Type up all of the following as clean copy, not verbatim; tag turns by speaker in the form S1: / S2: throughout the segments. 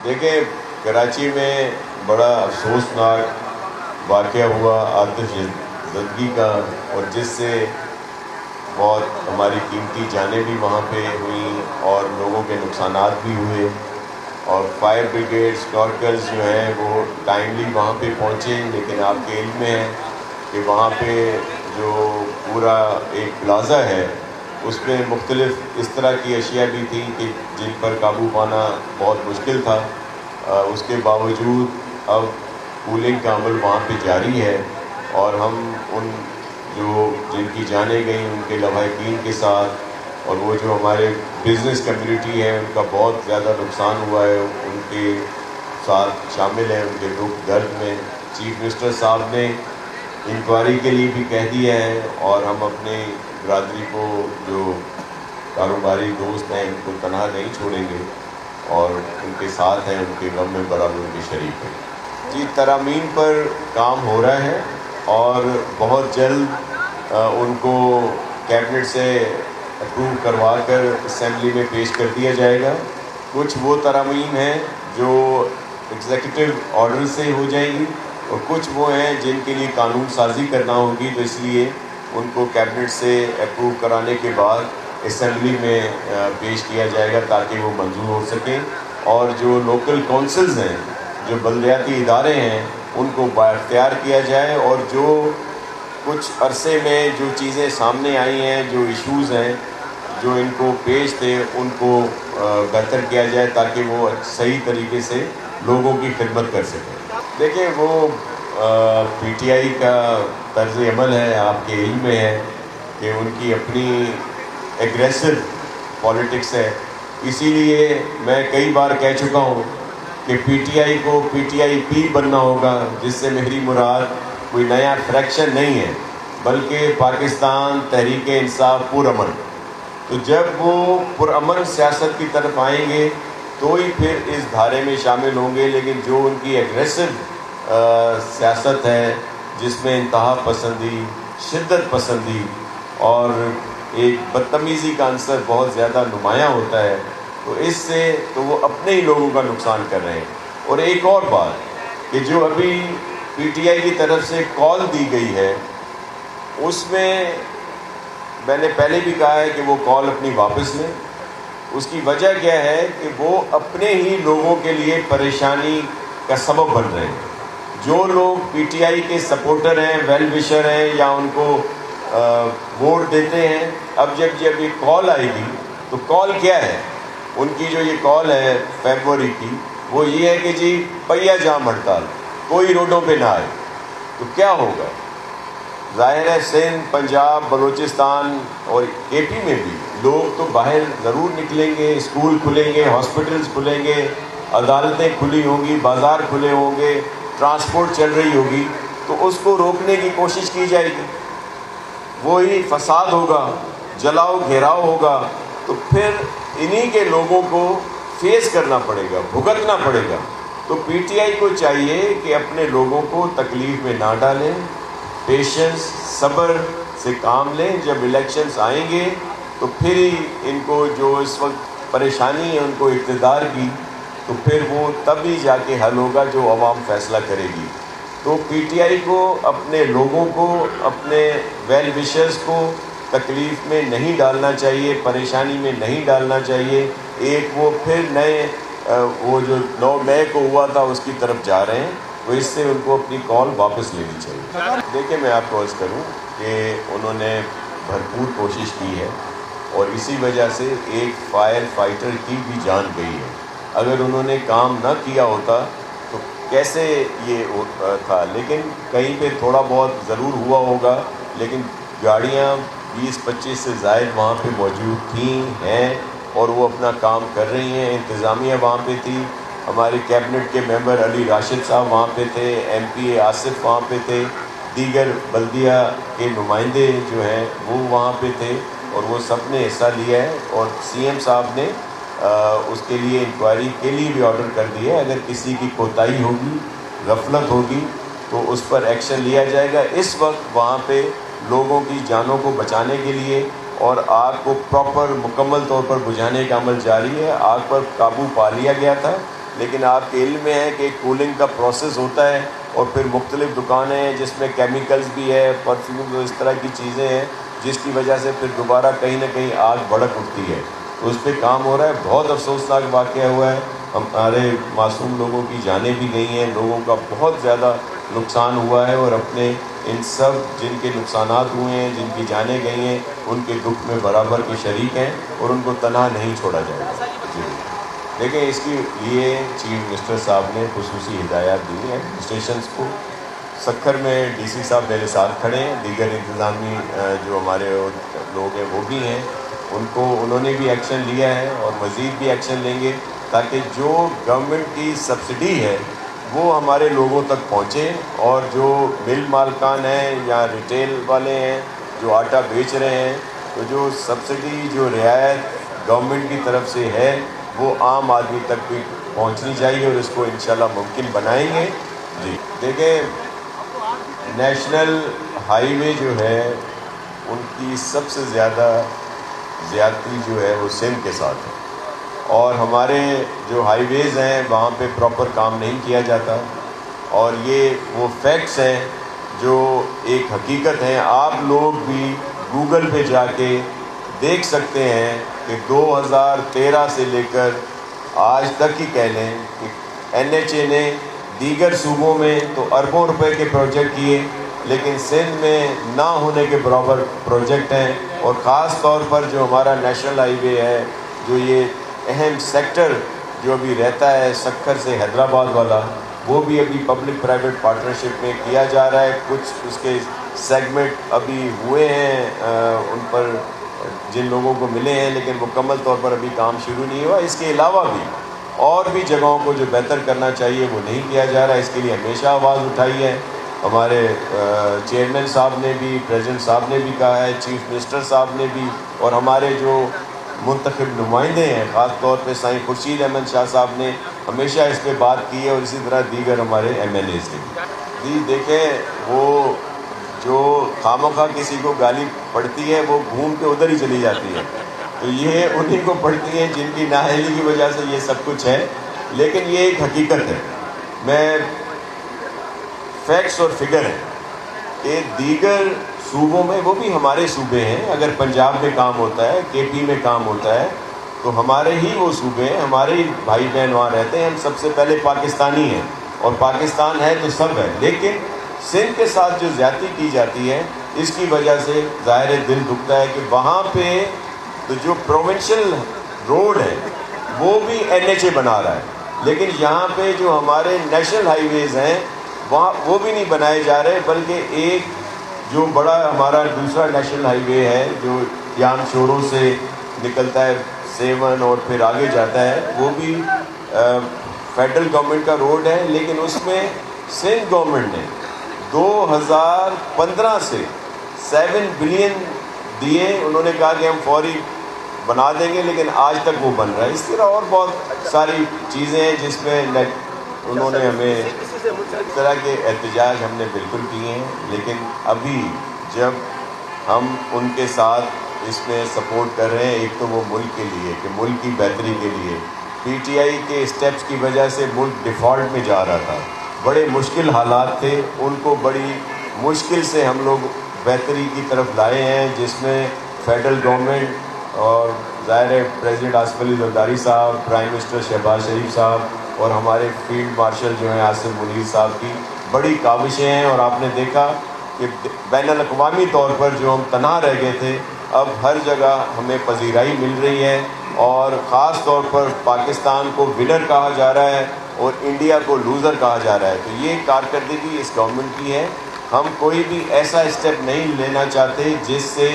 S1: دیکھیں، کراچی میں بڑا افسوسناک واقعہ ہوا آتش زدگی کا، اور جس سے بہت ہماری قیمتی جانیں بھی وہاں پہ ہوئیں اور لوگوں کے نقصانات بھی ہوئے، اور فائر بریگیڈ اسکارکرز جو ہیں وہ ٹائملی وہاں پہ پہنچے، لیکن آپ کے علم میں ہے کہ وہاں پہ جو پورا ایک پلازا ہے اس میں مختلف اس طرح کی اشیاء بھی تھیں کہ جن پر قابو پانا بہت مشکل تھا۔ اس کے باوجود اب کولنگ کا عمل وہاں پہ جاری ہے، اور ہم ان جن کی جانیں گئیں ان کے لواحقین کے ساتھ، اور وہ جو ہمارے بزنس کمیونٹی ہے ان کا بہت زیادہ نقصان ہوا ہے، ان کے ساتھ شامل ہیں ان کے دکھ درد میں۔ چیف منسٹر صاحب نے انکوائری کے لیے بھی کہہ دیا ہے، اور ہم اپنے برادری کو جو کاروباری دوست ہیں ان کو تنہا نہیں چھوڑیں گے، اور ان کے ساتھ ہیں، ان کے غم میں برابر ان کے شریک ہیں۔ جی، ترامیم پر کام ہو رہا ہے، اور بہت جلد ان کو کیبنٹ سے اپروو کروا کر اسمبلی میں پیش کر دیا جائے گا۔ کچھ وہ ترامیم ہیں جو ایگزیکٹو آرڈر سے ہو جائیں گی، اور کچھ وہ ہیں جن کے لیے قانون سازی کرنا ہوگی، تو اس لیے ان کو کیبنٹ سے اپروو کرانے کے بعد اسمبلی میں پیش کیا جائے گا تاکہ وہ منظور ہو سکیں، اور جو لوکل کونسلز ہیں، جو بلدیاتی ادارے ہیں، ان کو بااختیار کیا جائے، اور جو کچھ عرصے میں جو چیزیں سامنے آئی ہیں، جو ایشوز ہیں جو ان کو پیش تھے، ان کو بہتر کیا جائے تاکہ وہ صحیح طریقے سے لوگوں کی خدمت کر سکیں۔ دیکھیں، وہ پی ٹی آئی کا طرز عمل ہے، آپ کے علم میں ہے کہ ان کی اپنی ایگریسو پالیٹکس ہے، اسی لیے میں کئی بار کہہ چکا ہوں کہ پی ٹی آئی کو پی ٹی آئی پی بننا ہوگا، جس سے میری مراد کوئی نیا فریکشن نہیں ہے بلکہ پاکستان تحریک انصاف پرامن۔ تو جب وہ پرامن سیاست کی طرف آئیں گے تو ہی پھر اس دھارے میں شامل ہوں گے، لیکن جو ان کی ایگریسو سیاست ہے جس میں انتہا پسندی، شدت پسندی اور ایک بدتمیزی کا عنصر بہت زیادہ نمایاں ہوتا ہے، تو اس سے تو وہ اپنے ہی لوگوں کا نقصان کر رہے ہیں۔ اور ایک اور بات کہ جو ابھی پی ٹی آئی کی طرف سے کال دی گئی ہے، اس میں نے پہلے بھی کہا ہے کہ وہ کال اپنی واپس لیں۔ اس کی وجہ کیا ہے کہ وہ اپنے ہی لوگوں کے لیے پریشانی کا سبب بن رہے ہیں۔ جو لوگ پی ٹی آئی کے سپورٹر ہیں، ویل وشر ہیں، یا ان کو ووٹ دیتے ہیں، اب جب یہ کال آئے گی تو کال کیا ہے؟ ان کی جو یہ کال ہے فیبروری کی، وہ یہ ہے کہ جی پہیا جام ہڑتال، کوئی روڈوں پہ نہ آئے۔ تو کیا ہوگا؟ ظاہر ہے سندھ، پنجاب، بلوچستان اور اے پی میں بھی لوگ تو باہر ضرور نکلیں گے، اسکول کھلیں گے، ہاسپٹلز کھلیں گے، عدالتیں کھلی ہوں گی، بازار کھلے ہوں گے، ٹرانسپورٹ چل رہی ہوگی، تو اس کو روکنے کی کوشش کی جائے گی، وہی فساد ہوگا، جلاؤ گھیراؤ ہوگا، تو پھر انہی کے لوگوں کو فیس کرنا پڑے گا، بھگتنا پڑے گا۔ تو پی ٹی آئی کو چاہیے کہ اپنے لوگوں کو تکلیف میں نہ ڈالیں، پیشنس، صبر سے کام لیں۔ جب الیکشنز آئیں گے تو پھر ہی ان کو جو اس وقت پریشانی ہے ان کو اقتدار کی، تو پھر وہ تب ہی جا کے حل ہوگا جو عوام فیصلہ کرے گی۔ تو پی ٹی آئی کو اپنے لوگوں کو، اپنے ویل وشرز کو تکلیف میں نہیں ڈالنا چاہیے، پریشانی میں نہیں ڈالنا چاہیے۔ ایک وہ پھر نئے وہ جو 9 مئی کو ہوا تھا اس کی طرف جا رہے ہیں، تو اس سے ان کو اپنی کال واپس لینی چاہیے۔ دیکھیں، میں آپ کو عرض کروں کہ انہوں نے بھرپور کوشش کی ہے، اور اسی وجہ سے ایک فائر فائٹر کی بھی جان گئی ہے۔ اگر انہوں نے کام نہ کیا ہوتا تو کیسے یہ تھا؟ لیکن کہیں پہ تھوڑا بہت ضرور ہوا ہوگا، لیکن گاڑیاں 20-25 سے زائد وہاں پہ موجود تھیں، ہیں، اور وہ اپنا کام کر رہی ہیں۔ انتظامیہ وہاں پہ تھی، ہمارے کیبنٹ کے ممبر علی راشد صاحب وہاں پہ تھے، ایم پی اے آصف وہاں پہ تھے، دیگر بلدیہ کے نمائندے جو ہیں وہ وہاں پہ تھے، اور وہ سب نے حصہ لیا ہے، اور سی ایم صاحب نے اس کے لیے انکوائری کے لیے بھی آرڈر کر دیا ہے۔ اگر کسی کی کوتاہی ہوگی، غفلت ہوگی، تو اس پر ایکشن لیا جائے گا۔ اس وقت وہاں پہ لوگوں کی جانوں کو بچانے کے لیے اور آگ کو پراپر مکمل طور پر بجھانے کا عمل جاری ہے۔ آگ پر قابو پا لیا گیا تھا، لیکن آپ کے علم میں ہے کہ کولنگ کا پروسیس ہوتا ہے اور پھر مختلف دکانیں ہیں جس میں کیمیکلز بھی ہے، پرفیوم، اس طرح کی چیزیں ہیں جس کی وجہ سے پھر دوبارہ کہیں نہ کہیں آگ بھڑک اٹھتی ہے. تو اس پہ کام ہو رہا ہے. بہت افسوسناک واقعہ ہوا ہے، ہمارے معصوم لوگوں کی جانیں بھی گئی ہیں، لوگوں کا بہت زیادہ نقصان ہوا ہے، اور اپنے ان سب جن کے نقصانات ہوئے ہیں، جن کی جانیں گئی ہیں، ان کے دکھ میں برابر کے شریک ہیں اور ان کو تنہا نہیں چھوڑا جائے گا. جی دیکھیں، اس کی لیے چیف منسٹر صاحب نے خصوصی ہدایات دی ہیں ایڈمنسٹریشنس کو. سکھر میں ڈی سی صاحب میرے ساتھ کھڑے ہیں، دیگر انتظامی جو ہمارے لوگ ہیں وہ بھی ہیں، انہوں نے بھی ایکشن لیا ہے اور مزید بھی ایکشن لیں گے تاکہ جو گورنمنٹ کی سبسڈی ہے وہ ہمارے لوگوں تک پہنچے، اور جو مل مالکان ہیں یا ریٹیل والے ہیں جو آٹا بیچ رہے ہیں، تو جو سبسڈی، جو رعایت گورنمنٹ کی طرف سے ہے وہ عام آدمی تک بھی پہنچنی چاہیے، اور اس کو انشاءاللہ ممکن بنائیں گے. جی دیکھیں، نیشنل ہائی وے جو ہے ان کی سب سے زیادہ زیادتی جو ہے وہ سندھ کے ساتھ ہے، اور ہمارے جو ہائی ویز ہیں وہاں پہ پراپر کام نہیں کیا جاتا، اور یہ وہ فیکٹس ہیں جو ایک حقیقت ہیں. آپ لوگ بھی گوگل پہ جا کے دیکھ سکتے ہیں کہ 2013 سے لے کر آج تک ہی کہہ لیں کہ این ایچ اے نے دیگر صوبوں میں تو اربوں روپے کے پروجیکٹ کیے، لیکن سندھ میں نہ ہونے کے برابر پروجیکٹ ہیں. اور خاص طور پر جو ہمارا نیشنل ہائی وے ہے، جو یہ اہم سیکٹر جو ابھی رہتا ہے سکھر سے حیدرآباد والا، وہ بھی ابھی پبلک پرائیویٹ پارٹنرشپ میں کیا جا رہا ہے. کچھ اس کے سیگمنٹ ابھی ہوئے ہیں ان پر جن لوگوں کو ملے ہیں، لیکن مکمل طور پر ابھی کام شروع نہیں ہوا. اس کے علاوہ بھی اور بھی جگہوں کو جو بہتر کرنا چاہیے وہ نہیں کیا جا رہا ہے. اس کے لیے ہمیشہ آواز اٹھائی ہے. ہمارے چیئرمین صاحب نے بھی، پریزیڈنٹ صاحب نے بھی کہا ہے، چیف منسٹر صاحب نے بھی، اور ہمارے جو منتخب نمائندے ہیں خاص طور پہ سائیں خورشید احمد شاہ صاحب نے ہمیشہ اس پہ بات کی ہے، اور اسی طرح دیگر ہمارے ایم ایل ایز نے بھی. جی دیکھیں، وہ جو خامخواہ کسی کو گالی پڑتی ہے وہ گھوم کے ادھر ہی چلی جاتی ہے، تو یہ انہی کو پڑتی ہیں جن کی نااہلی کی وجہ سے یہ سب کچھ ہے. لیکن یہ ایک حقیقت ہے، میں فیکٹس اور فگر ہیں کہ دیگر صوبوں میں، وہ بھی ہمارے صوبے ہیں، اگر پنجاب میں کام ہوتا ہے، کے پی میں کام ہوتا ہے، تو ہمارے ہی وہ صوبے ہیں، ہمارے ہی بھائی بہن وہاں رہتے ہیں. ہم سب سے پہلے پاکستانی ہیں، اور پاکستان ہے تو سب ہے. لیکن سندھ کے ساتھ جو زیادتی کی جاتی ہے، اس کی وجہ سے ظاہر دل دکھتا ہے کہ وہاں پہ تو جو پروونشل روڈ ہے وہ بھی این ایچ اے بنا رہا ہے، لیکن یہاں پہ جو ہمارے نیشنل ہائی ویز ہیں وہاں وہ بھی نہیں بنائے جا رہے، بلکہ ایک جو بڑا ہمارا دوسرا نیشنل ہائی وے ہے جو یام شوروں سے نکلتا ہے 7 اور پھر آگے جاتا ہے، وہ بھی فیڈرل گورنمنٹ کا روڈ ہے. لیکن اس میں سندھ گورنمنٹ نے 2015 سے 7 بلین دیے، انہوں نے کہا کہ ہم فوری بنا دیں گے، لیکن آج تک وہ بن رہا ہے. اس طرح اور بہت ساری چیزیں ہیں جس میں انہوں نے ہمیں اس طرح کے احتجاج ہم نے بالکل کیے ہیں. لیکن ابھی جب ہم ان کے ساتھ اس میں سپورٹ کر رہے ہیں، ایک تو وہ ملک کے لیے کہ ملک کی بہتری کے لیے، پی ٹی آئی کے اسٹیپس کی وجہ سے ملک ڈیفالٹ میں جا رہا تھا، بڑے مشکل حالات تھے، ان کو بڑی مشکل سے ہم لوگ بہتری کی طرف لائے ہیں، جس میں فیڈرل گورنمنٹ اور ظاہر پریزیڈنٹ آصف علی زرداری صاحب، پرائم منسٹر شہباز شریف صاحب اور ہمارے فیلڈ مارشل جو ہیں عاصم منیر صاحب کی بڑی کاوشیں ہیں. اور آپ نے دیکھا کہ بین الاقوامی طور پر جو ہم تنہا رہ گئے تھے، اب ہر جگہ ہمیں پذیرائی مل رہی ہے، اور خاص طور پر پاکستان کو ونر کہا جا رہا ہے اور انڈیا کو لوزر کہا جا رہا ہے. تو یہ کارکردگی اس گورنمنٹ کی ہے. ہم کوئی بھی ایسا اسٹیپ نہیں لینا چاہتے جس سے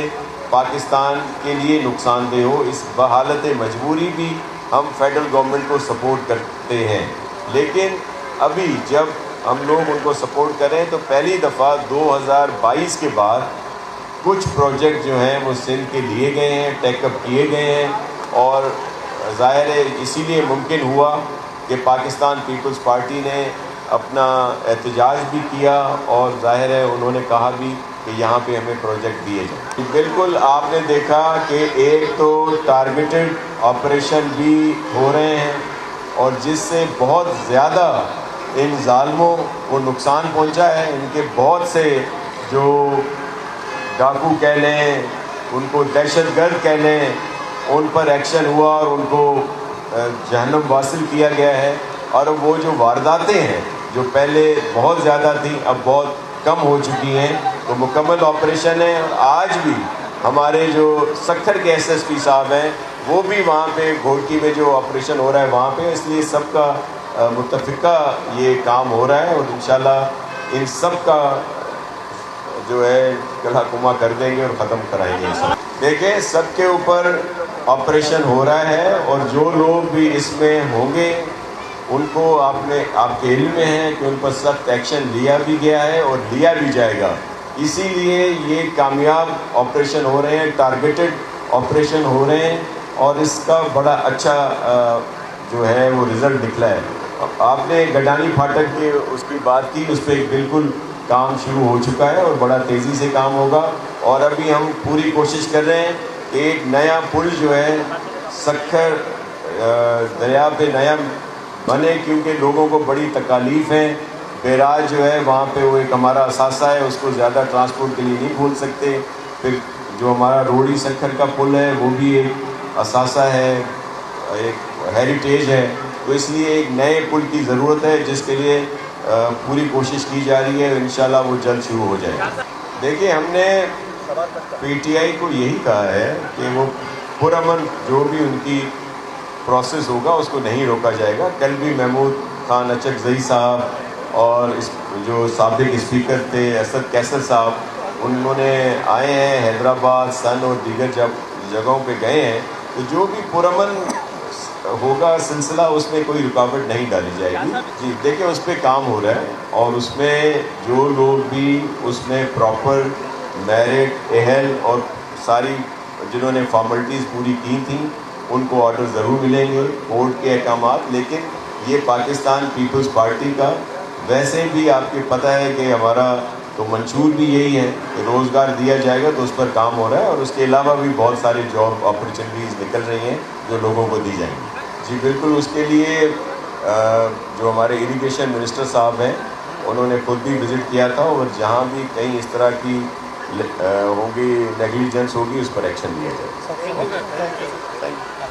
S1: پاکستان کے لیے نقصان دہ ہو. اس بحالت مجبوری بھی ہم فیڈرل گورنمنٹ کو سپورٹ کرتے ہیں، لیکن ابھی جب ہم لوگ ان کو سپورٹ کریں تو پہلی دفعہ 2022 کے بعد کچھ پروجیکٹ جو ہیں وہ سندھ کے لیے گئے ہیں، ٹیک اپ کیے گئے ہیں. اور ظاہر ہے اسی لیے ممکن ہوا کہ پاکستان پیپلز پارٹی نے اپنا احتجاج بھی کیا، اور ظاہر ہے انہوں نے کہا بھی کہ یہاں پہ ہمیں پروجیکٹ دیے جائیں. بالکل آپ نے دیکھا کہ ایک تو ٹارگیٹڈ آپریشن بھی ہو رہے ہیں، اور جس سے بہت زیادہ ان ظالموں کو نقصان پہنچا ہے. ان کے بہت سے جو ڈاکو کہہ لیں, ان کو دہشت گرد کہہ لیں, ان پر ایکشن ہوا اور ان کو جہنم واصل کیا گیا ہے. اور وہ جو وارداتیں ہیں جو پہلے بہت زیادہ تھیں اب بہت کم ہو چکی ہیں, تو مکمل آپریشن ہے. اور آج بھی ہمارے جو سکھر کے ایس ایس پی صاحب ہیں وہ بھی وہاں پہ گھوڑکی میں جو آپریشن ہو رہا ہے وہاں پہ, اس لیے سب کا متفقہ یہ کام ہو رہا ہے. اور انشاءاللہ ان سب کا جو ہے کلہ کما کر دیں گے اور ختم کرائیں گے. دیکھیں سب کے اوپر آپریشن ہو رہا ہے, اور جو لوگ بھی اس میں ہوں گے ان کو آپ کے علم میں ہے کہ ان پر سخت ایکشن لیا بھی گیا ہے اور لیا بھی جائے گا. اسی لیے یہ کامیاب آپریشن ہو رہے ہیں, ٹارگیٹڈ آپریشن ہو رہے ہیں, اور اس کا بڑا اچھا جو ہے وہ رزلٹ نکلا ہے. آپ نے گڈانی پھاٹک کی اس کی بات کی, اس پہ بالکل کام شروع ہو چکا ہے اور بڑا تیزی سے کام ہوگا. اور ابھی ہم پوری کوشش کر رہے ہیں کہ ایک نیا پل جو ہے سکھر دریا پہ نیا بنے, کیونکہ لوگوں کو بڑی تکالیف ہیں. بیراج جو ہے وہاں پہ وہ ایک ہمارا اثاثہ ہے, اس کو زیادہ ٹرانسپورٹ کے لیے نہیں کھول سکتے. پھر جو ہمارا روڑی سکھر کا پل ہے وہ بھی ایک اثاثہ ہے, ایک ہیریٹیج ہے. تو اس لیے ایک نئے پل کی ضرورت ہے جس کے لیے پوری کوشش کی جا رہی ہے. انشاءاللہ وہ جلد شروع ہو جائے گا. دیکھیں ہم نے پی ٹی آئی کو یہی کہا ہے کہ وہ پرامن جو بھی ان کی پروسیس ہوگا اس کو نہیں روکا جائے گا. کل بھی محمود خان اچکزئی صاحب اور جو سابق اسپیکر تھے اسد کیسر صاحب, انہوں نے آئے ہیں حیدرآباد, سن اور دیگر جگہوں پہ گئے ہیں. تو جو بھی پرامن ہوگا سلسلہ اس میں کوئی رکاوٹ نہیں ڈالی جائے گی. جی دیکھیں اس پہ کام ہو رہا ہے, اور اس میں جو لوگ بھی اس میں پراپر میرٹ اہل اور ساری جنہوں نے فارملٹیز پوری کی تھیں ان کو آرڈر ضرور ملیں گے, کورٹ کے احکامات. لیکن یہ پاکستان پیپلز پارٹی کا ویسے بھی آپ کو پتہ ہے کہ ہمارا تو منشور بھی یہی ہے کہ روزگار دیا جائے گا, تو اس پر کام ہو رہا ہے. اور اس کے علاوہ بھی بہت سارے جاب اپرچونیٹیز نکل رہی ہیں جو لوگوں کو دی جائیں گی. جی بالکل, اس کے لیے جو ہمارے اریگیشن منسٹر صاحب ہیں انہوں نے خود بھی وزٹ کیا تھا, اور جہاں بھی کہیں اس طرح کی ہوگی نیگلیجنس ہوگی اس پر ایکشن لیا جائے گا.